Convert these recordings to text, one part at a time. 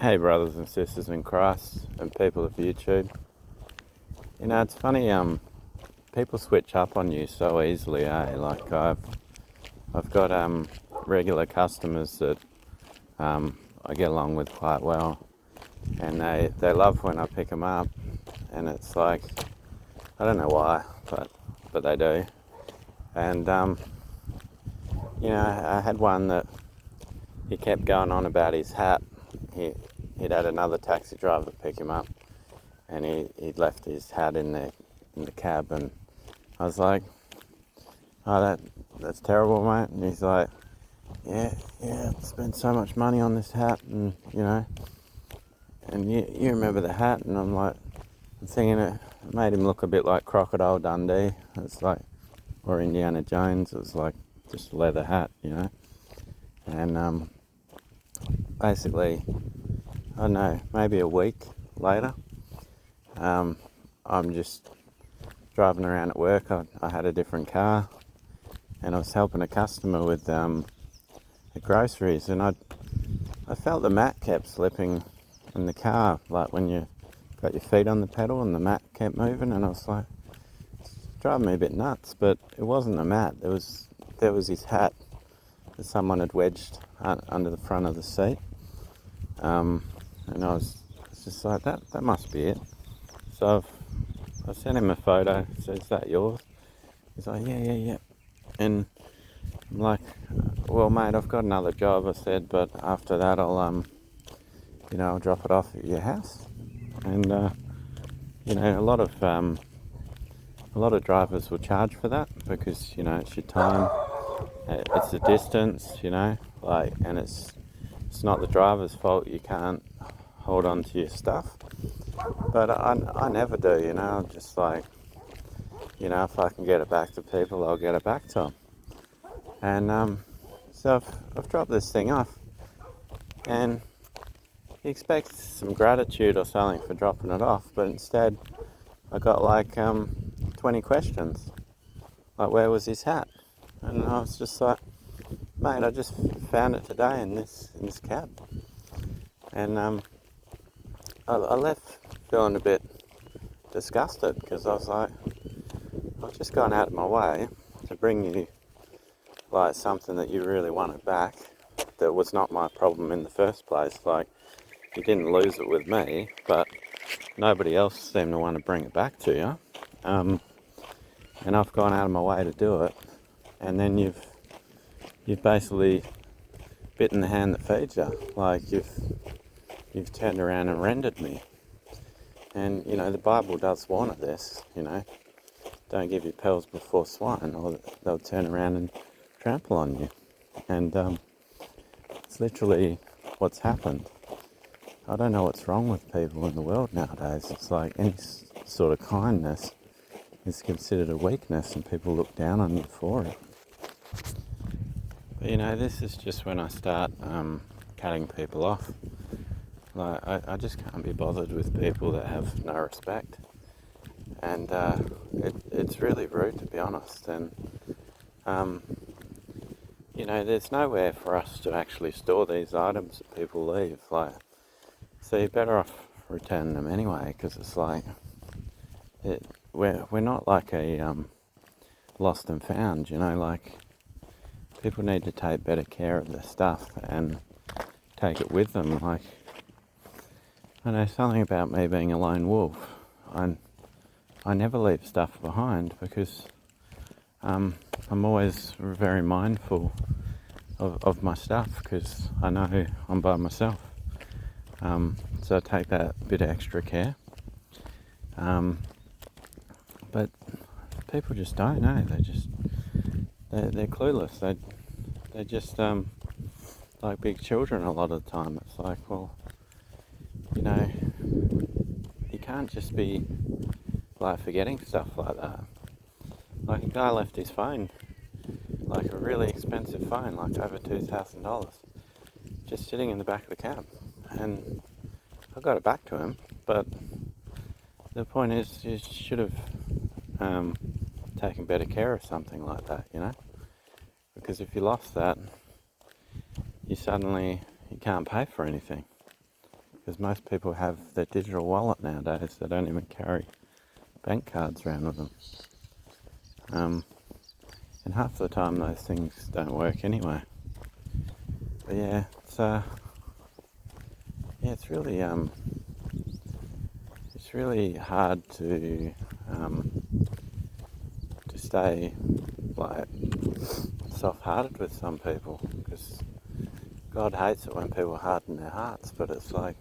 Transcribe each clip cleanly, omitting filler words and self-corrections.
Hey, brothers and sisters in Christ and people of YouTube. It's funny. People switch up on you so easily, eh? Like I've got regular customers that I get along with quite well, and they love when I pick them up, and it's like I don't know why, but they do. And I had one that he kept going on about his hat. He'd had another taxi driver pick him up, and he'd left his hat in the cab, and I was like, "Oh, that's terrible, mate." And he's like, "Yeah, I spent so much money on this hat, and you remember the hat?" And I'm thinking it made him look a bit like Crocodile Dundee. It's like, or Indiana Jones. It was like just a leather hat. And basically, I don't know, maybe a week later, I'm just driving around at work. I had a different car, and I was helping a customer with the groceries, and I felt the mat kept slipping in the car, like when you got your feet on the pedal and the mat kept moving, and I was like, it's driving me a bit nuts. But it wasn't a mat. There was his hat that someone had wedged under the front of the seat, and I was just like, that must be it. So I sent him a photo. Said, "Is that yours?" He's like, yeah. And I'm like, "Well, mate, I've got another job," I said, "but after that I'll drop it off at your house." And a lot of drivers will charge for that because it's your time, it's the distance, and it's not the driver's fault you can't hold on to your stuff. But I never do, I'm just like, if I can get it back to people, I'll get it back to them. And so I've dropped this thing off, and he expects some gratitude or something for dropping it off, but instead I got like 20 questions, like where was his hat? And I was just like, "Mate, I just found it today in this cab." And I left feeling a bit disgusted because I was like, I've just gone out of my way to bring you like something that you really wanted back, that was not my problem in the first place. Like, you didn't lose it with me, but nobody else seemed to want to bring it back to you. And I've gone out of my way to do it, and then you've basically bitten the hand that feeds you. Like, you've turned around and rendered me. And the Bible does warn of this. Don't give your pearls before swine, or they'll turn around and trample on you. And it's literally what's happened. I don't know what's wrong with people in the world nowadays. It's like any sort of kindness is considered a weakness, and people look down on you for it. But this is just when I start cutting people off. Like, I just can't be bothered with people that have no respect. And it's really rude, to be honest. And there's nowhere for us to actually store these items that people leave. Like, so you're better off returning them anyway, because it's like we're not like a lost and found. Like, people need to take better care of their stuff and take it with them. Like, I know something about me being a lone wolf. I never leave stuff behind because I'm always very mindful of my stuff, because I know I'm by myself. So I take that bit of extra care. But people just don't know. They're clueless. They're just like big children a lot of the time. It's like, well, you can't just be like forgetting stuff like that. Like, a guy left his phone, like a really expensive phone, like over $2,000, just sitting in the back of the cab, and I got it back to him. But the point is, you should have taken better care of something like that, because if you lost that, you can't pay for anything. because most people have their digital wallet nowadays. They don't even carry bank cards around with them. And half the time those things don't work anyway. But yeah, it's really hard to stay like soft-hearted with some people, because God hates it when people harden their hearts. But it's like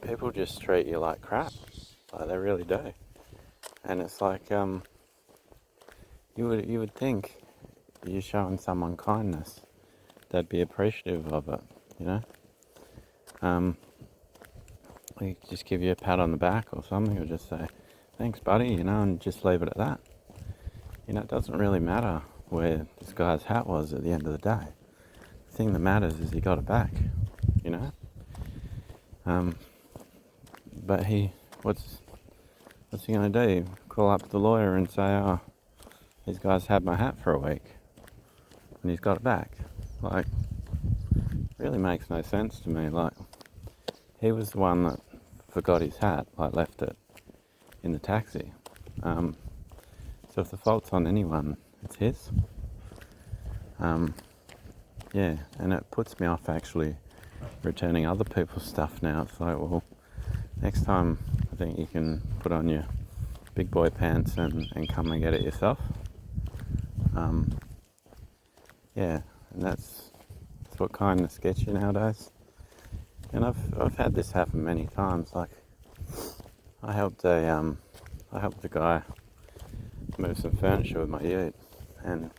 people just treat you like crap, like they really do. And it's like you would think you're showing someone kindness, they'd be appreciative of it, you know. They just give you a pat on the back or something, or just say, thanks buddy, you know, and just leave it at that. You know, it doesn't really matter where this guy's hat was at the end of the day. The thing that matters is he got it back, you know. But what's he going to do? Call up the lawyer and say, oh, these guys had my hat for a week and he's got it back? Like, really makes no sense to me. Like, he was the one that forgot his hat, like left it in the taxi. So if the fault's on anyone, it's his. Yeah, and it puts me off actually returning other people's stuff now. It's like, well, next time I think you can put on your big boy pants and come and get it yourself. Yeah, and that's what kindness gets you nowadays. And I've had this happen many times. Like, I helped a guy move some furniture with my ute, and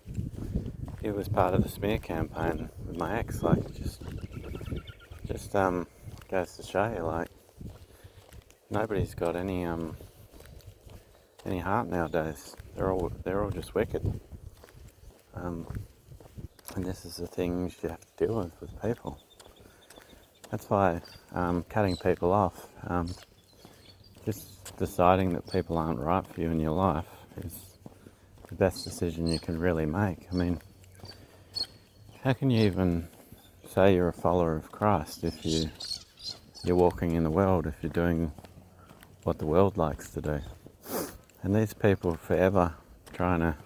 it was part of the smear campaign with my ex. Like, it just goes to show you, like, nobody's got any heart nowadays. They're all just wicked. And this is the things you have to deal with people. That's why cutting people off, just deciding that people aren't right for you in your life, is the best decision you can really make. I mean, how can you even say you're a follower of Christ if you're walking in the world, if you're doing what the world likes to do? And these people forever trying to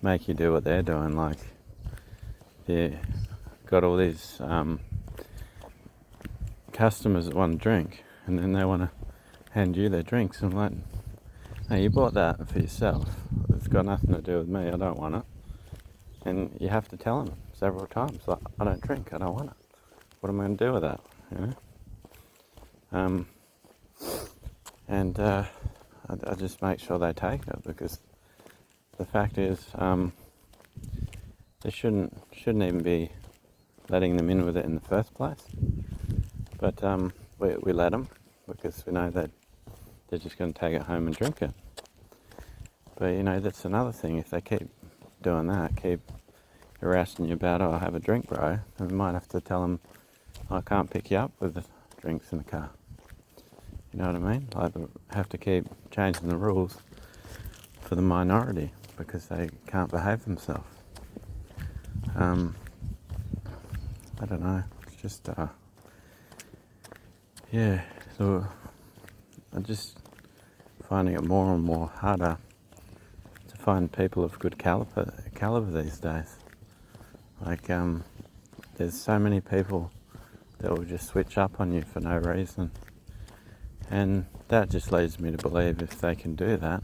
make you do what they're doing. Like, they've got all these customers that want to drink, and then they want to hand you their drinks, and like, hey, you bought that for yourself. It's got nothing to do with me. I don't want it. And you have to tell them several times, like, I don't drink. I don't want it. What am I going to do with that? You know. And I just make sure they take it, because the fact is, they shouldn't even be letting them in with it in the first place. But we let them, because we know that they're just going to take it home and drink it. But you know, that's another thing. If they keep doing that, keep harassing you about, oh, have a drink, bro, then we might have to tell them, I can't pick you up with the drinks in the car. You know what I mean? Like, have to keep changing the rules for the minority because they can't behave themselves. I don't know. It's just, yeah. So I'm just finding it more and more harder to find people of good caliber these days. Like, there's so many people that will just switch up on you for no reason. And that just leads me to believe if they can do that,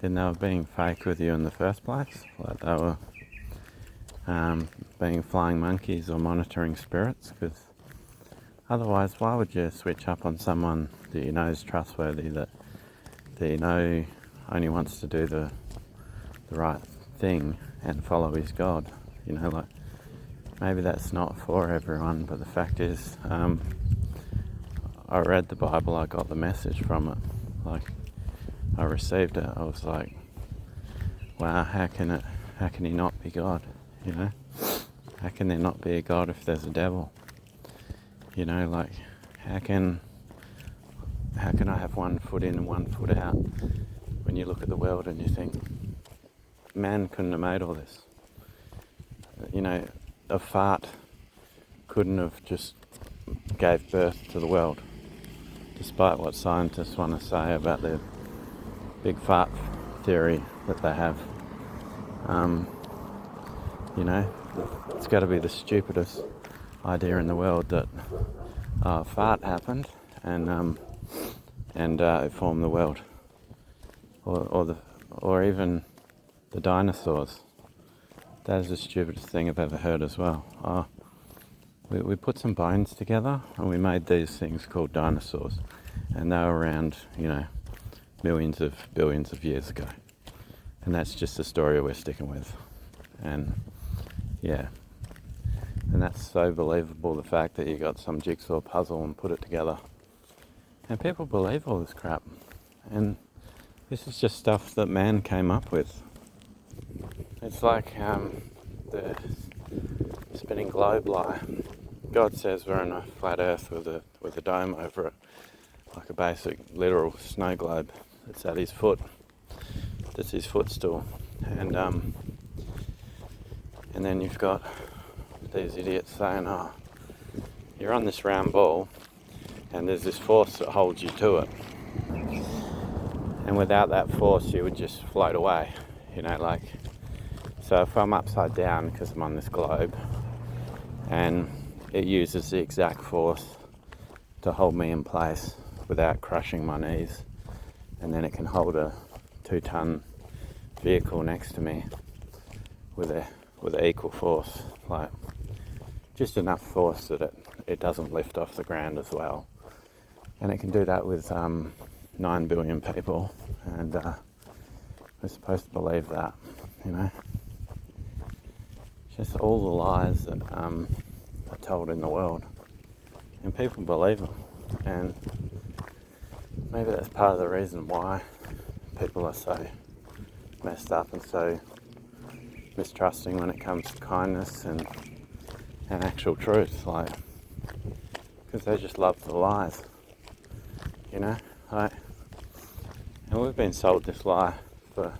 then they were being fake with you in the first place. Like, they were being flying monkeys or monitoring spirits, because otherwise, why would you switch up on someone that you know is trustworthy, that you know only wants to do the right thing and follow his God? You know, like, maybe that's not for everyone, but the fact is, I read the Bible, I got the message from it. Like, I received it. I was like, wow, how can he not be God? You know, how can there not be a God if there's a devil? You know, like, how can I have one foot in and one foot out when you look at the world and you think, man couldn't have made all this? You know, a fart couldn't have just gave birth to the world, despite what scientists want to say about the big fart theory that they have. You know, it's got to be the stupidest idea in the world that a fart happened and it formed the world, or even the dinosaurs. That is the stupidest thing I've ever heard as well. We put some bones together and we made these things called dinosaurs, and they were around, millions of billions of years ago, and that's just the story we're sticking with. And yeah, and that's so believable, the fact that you got some jigsaw puzzle and put it together, and people believe all this crap, and this is just stuff that man came up with. It's like the spinning globe lie. God says we're in a flat earth with a dome over it, like a basic literal snow globe that's at his foot. That's his footstool. And then you've got these idiots saying, oh, you're on this round ball and there's this force that holds you to it. And without that force you would just float away, so if I'm upside down because I'm on this globe and it uses the exact force to hold me in place without crushing my knees, and then it can hold a 2-ton vehicle next to me with an equal force, like just enough force that it doesn't lift off the ground as well. And it can do that with 9 billion people, and we're supposed to believe that, Just all the lies that are told in the world, and people believe them. And maybe that's part of the reason why people are so messed up and so mistrusting when it comes to kindness and actual truth, because they just love the lies, and we've been sold this lie for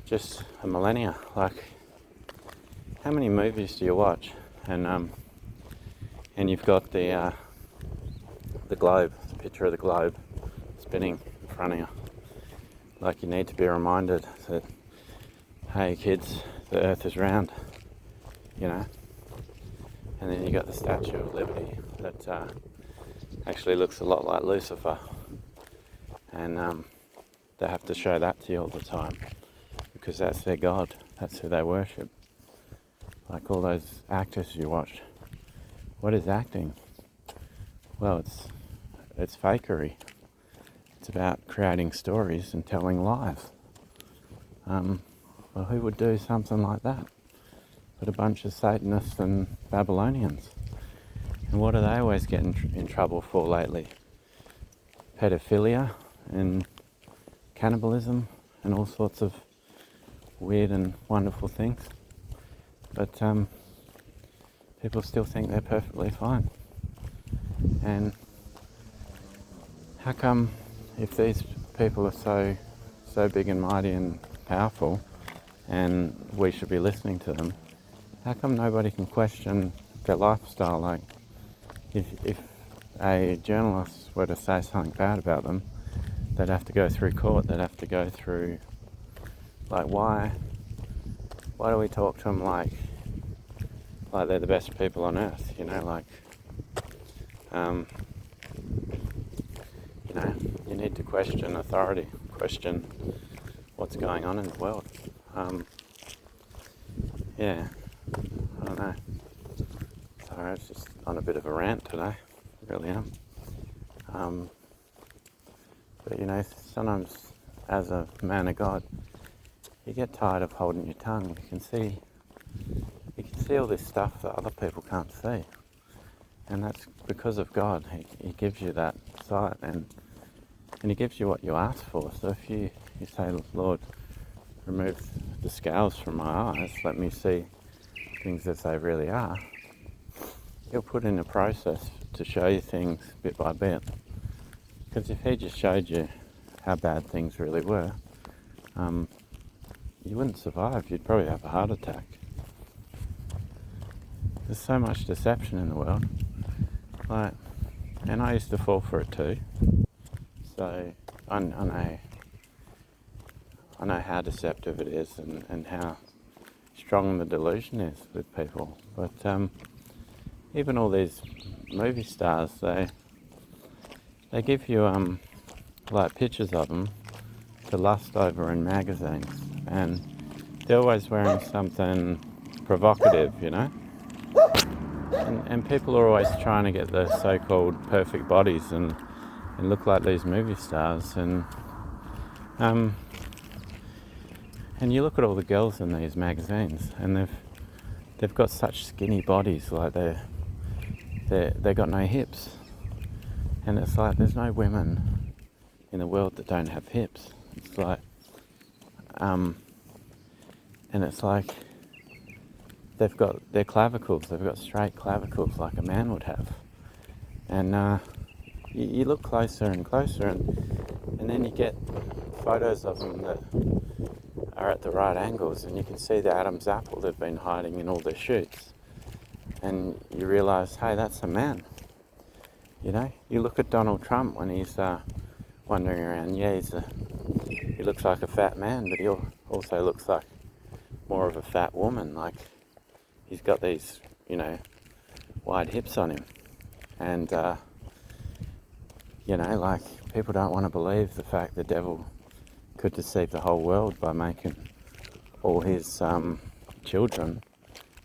just a millennia. How many movies do you watch? And you've got the globe, the picture of the globe spinning in front of you. You need to be reminded that, hey kids, the earth is round, And then you got the Statue of Liberty that actually looks a lot like Lucifer. And they have to show that to you all the time, because that's their god, that's who they worship. Like all those actors you watch. What is acting? Well, it's fakery. It's about creating stories and telling lies. Well, who would do something like that? But a bunch of Satanists and Babylonians. And what do they always get in trouble for lately? Pedophilia and cannibalism and all sorts of weird and wonderful things. But people still think they're perfectly fine. And how come, if these people are so big and mighty and powerful, and we should be listening to them, how come nobody can question their lifestyle? If a journalist were to say something bad about them, they'd have to go through court, they'd have to go through, why do we talk to them like they're the best people on earth, you need to question authority, question what's going on in the world. I don't know. Sorry, it's just on a bit of a rant today. I really am. But sometimes as a man of God, you get tired of holding your tongue. You can see all this stuff that other people can't see. And that's because of God. He gives you that sight, and He gives you what you ask for. So if you say, Lord, remove the scales from my eyes, let me see things as they really are, He'll put in a process to show you things bit by bit. Because if He just showed you how bad things really were, you wouldn't survive. You'd probably have a heart attack. There's so much deception in the world. Like, and I used to fall for it too. So I know how deceptive it is, and how strong the delusion is with people. But even all these movie stars, they give you like pictures of them to lust over in magazines, and they're always wearing something provocative, you know. And people are always trying to get the so-called perfect bodies and look like these movie stars, um, and you look at all the girls in these magazines, and they've got such skinny bodies, like they got no hips, and it's like there's no women in the world that don't have hips. It's like, and it's like they've got their clavicles, they've got straight clavicles like a man would have, and you look closer and closer, and then you get photos of them that are at the right angles, and you can see the Adam's apple they've been hiding in all their shoots, and you realise, hey, that's a man. You know, you look at Donald Trump when he's wandering around. Yeah, he looks like a fat man, but he also looks like more of a fat woman. Like, he's got these, you know, wide hips on him, and you know, like, people don't want to believe the fact the devil could deceive the whole world by making all his children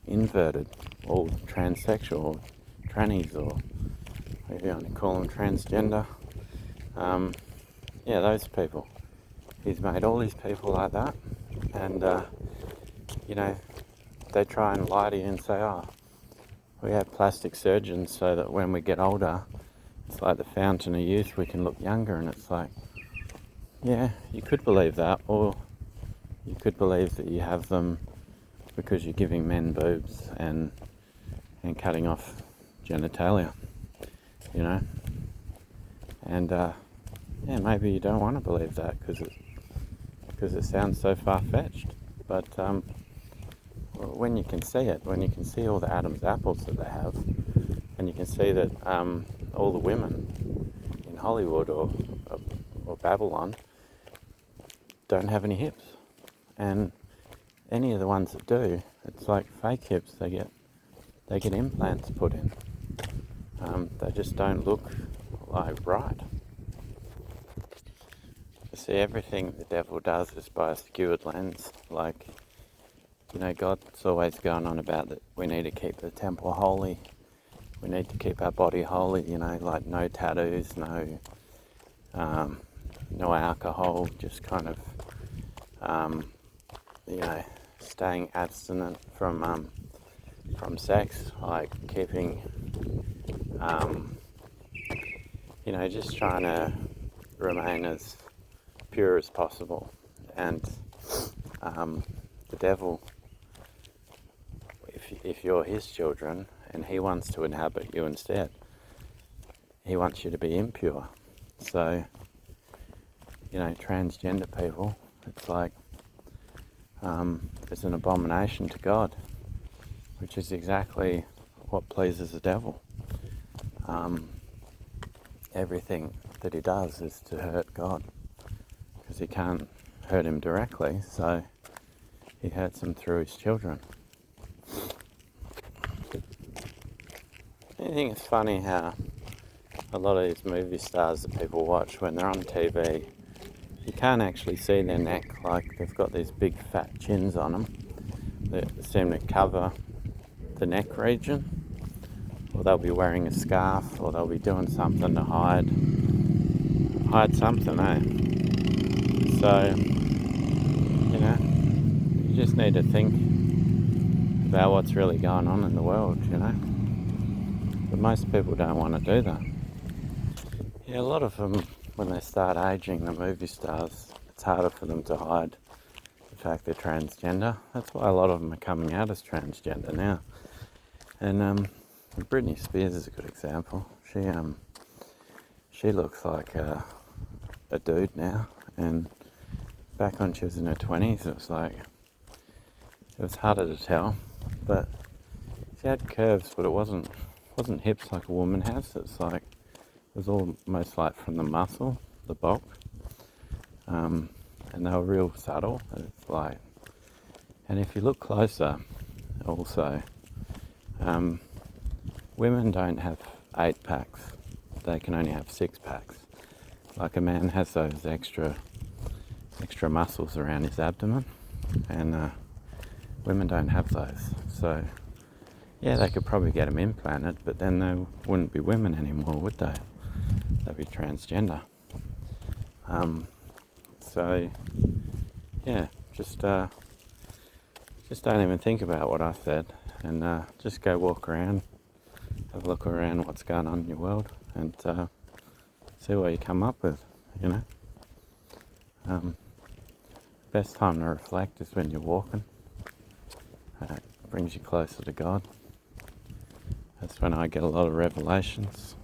inverted, all transsexual, or trannies, or whatever you want to call them, transgender. Yeah, those people. He's made all these people like that, and you know, they try and lie to you and say, oh, we have plastic surgeons so that when we get older, it's like the fountain of youth, we can look younger. And it's like, yeah, you could believe that, or you could believe that you have them because you're giving men boobs and cutting off genitalia, you know. And yeah, maybe you don't want to believe that because it sounds so far-fetched. But when you can see it, when you can see all the Adam's apples that they have, and you can see that all the women in Hollywood or Babylon don't have any hips, and any of the ones that do, it's like fake hips. They get implants put in. They just don't look like right. You see, everything the devil does is by a skewed lens. Like, you know, God's always going on about that we need to keep the temple holy. We need to keep our body holy, you know, like no tattoos, no alcohol, just kind of, you know, staying abstinent from sex, like keeping, you know, just trying to remain as pure as possible. And the devil, if you're his children and he wants to inhabit you instead, he wants you to be impure. So, you know, transgender people, it's like it's an abomination to God, which is exactly what pleases the devil. Everything that he does is to hurt God, because he can't hurt him directly, so he hurts him through his children. I think it's funny how a lot of these movie stars that people watch, when they're on TV, you can't actually see their neck. Like, they've got these big fat chins on them that seem to cover the neck region, or they'll be wearing a scarf, or they'll be doing something to hide something, eh? So, you know, you just need to think about what's really going on in the world, you know. But most people don't want to do that. Yeah, a lot of them, when they start aging, the movie stars, it's harder for them to hide the fact they're transgender. That's why a lot of them are coming out as transgender now. And Britney Spears is a good example. She looks like a dude now, and back when she was in her 20s, it was harder to tell. But she had curves, but it wasn't wasn't hips like a woman has. It's like, it was almost like from the muscle, the bulk. And they were real subtle. It's like, and if you look closer, also, women don't have 8-packs. They can only have 6-packs. Like a man has those extra muscles around his abdomen, and women don't have those. So yeah, they could probably get them implanted, but then they wouldn't be women anymore, would they? They'd be transgender. So yeah, just don't even think about what I said, and just go walk around, have a look around what's going on in your world, and see what you come up with, you know. Best time to reflect is when you're walking. It brings you closer to God. That's when I get a lot of revelations.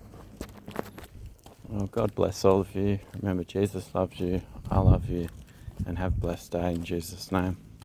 Well, God bless all of you. Remember, Jesus loves you. I love you. And have a blessed day in Jesus' name.